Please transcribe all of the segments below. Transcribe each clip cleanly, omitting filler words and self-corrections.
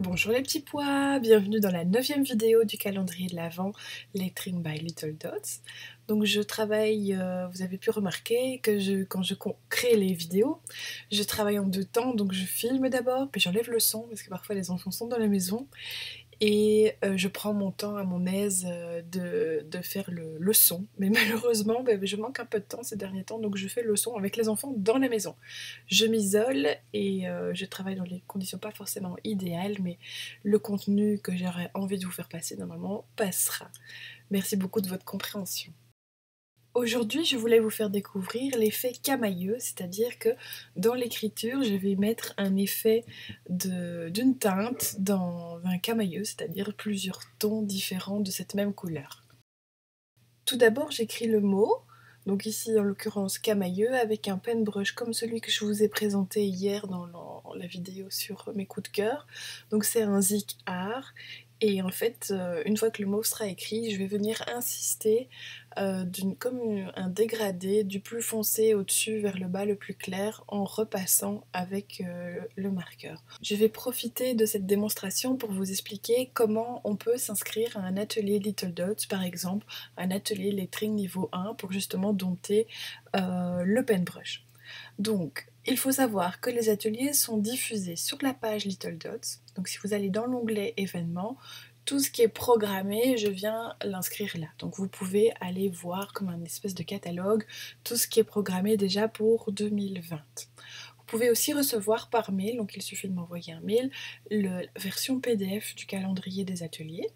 Bonjour les petits pois, bienvenue dans la 9e vidéo du calendrier de l'Avent Lettering by Little Dots. Donc je travaille, vous avez pu remarquer que quand je crée les vidéos, je travaille en deux temps, donc je filme d'abord, puis j'enlève le son, parce que parfois les enfants sont dans la maison, et je prends mon temps à mon aise de faire le son. Mais malheureusement, je manque un peu de temps ces derniers temps, donc je fais le son avec les enfants dans la maison. Je m'isole et je travaille dans les conditions pas forcément idéales, mais le contenu que j'aurais envie de vous faire passer normalement passera. Merci beaucoup de votre compréhension. Aujourd'hui, je voulais vous faire découvrir l'effet camailleux, c'est-à-dire que dans l'écriture, je vais mettre un effet d'une teinte dans un camailleux, c'est-à-dire plusieurs tons différents de cette même couleur. Tout d'abord, j'écris le mot, donc ici en l'occurrence camailleux, avec un pen brush comme celui que je vous ai présenté hier dans la vidéo sur mes coups de cœur. Donc c'est un Zik Art. Et en fait, une fois que le mot sera écrit, je vais venir insister comme un dégradé du plus foncé au-dessus vers le bas le plus clair en repassant avec le marqueur. Je vais profiter de cette démonstration pour vous expliquer comment on peut s'inscrire à un atelier Little Dots, par exemple un atelier lettering niveau 1 pour justement dompter le pen brush. Donc, il faut savoir que les ateliers sont diffusés sur la page Little Dots. Donc si vous allez dans l'onglet événements, tout ce qui est programmé, je viens l'inscrire là. Donc vous pouvez aller voir comme un espèce de catalogue tout ce qui est programmé déjà pour 2020. Vous pouvez aussi recevoir par mail, donc il suffit de m'envoyer un mail, la version PDF du calendrier des ateliers.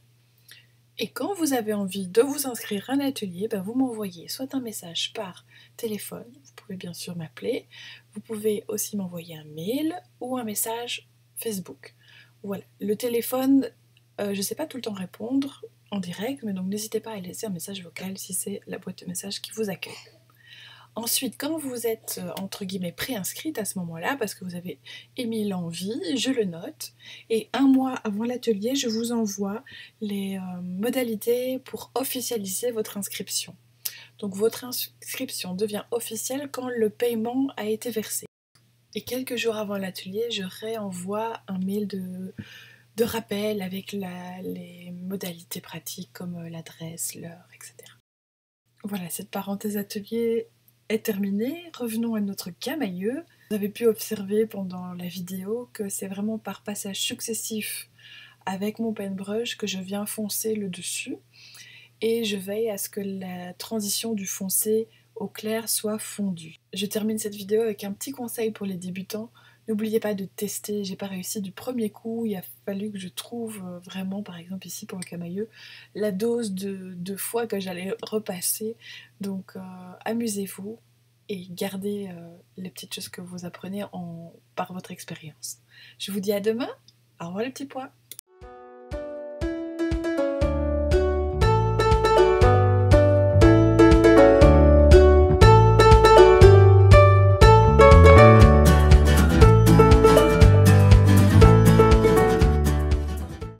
Et quand vous avez envie de vous inscrire à un atelier, vous m'envoyez soit un message par téléphone, vous pouvez bien sûr m'appeler, vous pouvez aussi m'envoyer un mail ou un message Facebook. Voilà, le téléphone, je ne sais pas tout le temps répondre en direct, mais donc n'hésitez pas à laisser un message vocal si c'est la boîte de messages qui vous accueille. Ensuite, quand vous êtes entre guillemets préinscrite à ce moment-là, parce que vous avez émis l'envie, je le note, et un mois avant l'atelier, je vous envoie les modalités pour officialiser votre inscription. Donc votre inscription devient officielle quand le paiement a été versé. Et quelques jours avant l'atelier, je réenvoie un mail de rappel avec les modalités pratiques comme l'adresse, l'heure, etc. Voilà, cette parenthèse atelier est terminée. Revenons à notre camailleux. Vous avez pu observer pendant la vidéo que c'est vraiment par passage successif avec mon pen brush que je viens foncer le dessus et je veille à ce que la transition du foncé au clair soit fondue. Je termine cette vidéo avec un petit conseil pour les débutants. N'oubliez pas de tester, j'ai pas réussi du premier coup, il a fallu que je trouve vraiment, par exemple ici pour le camailleux, la dose de fois que j'allais repasser. Donc amusez-vous et gardez les petites choses que vous apprenez par votre expérience. Je vous dis à demain, au revoir les petits pois.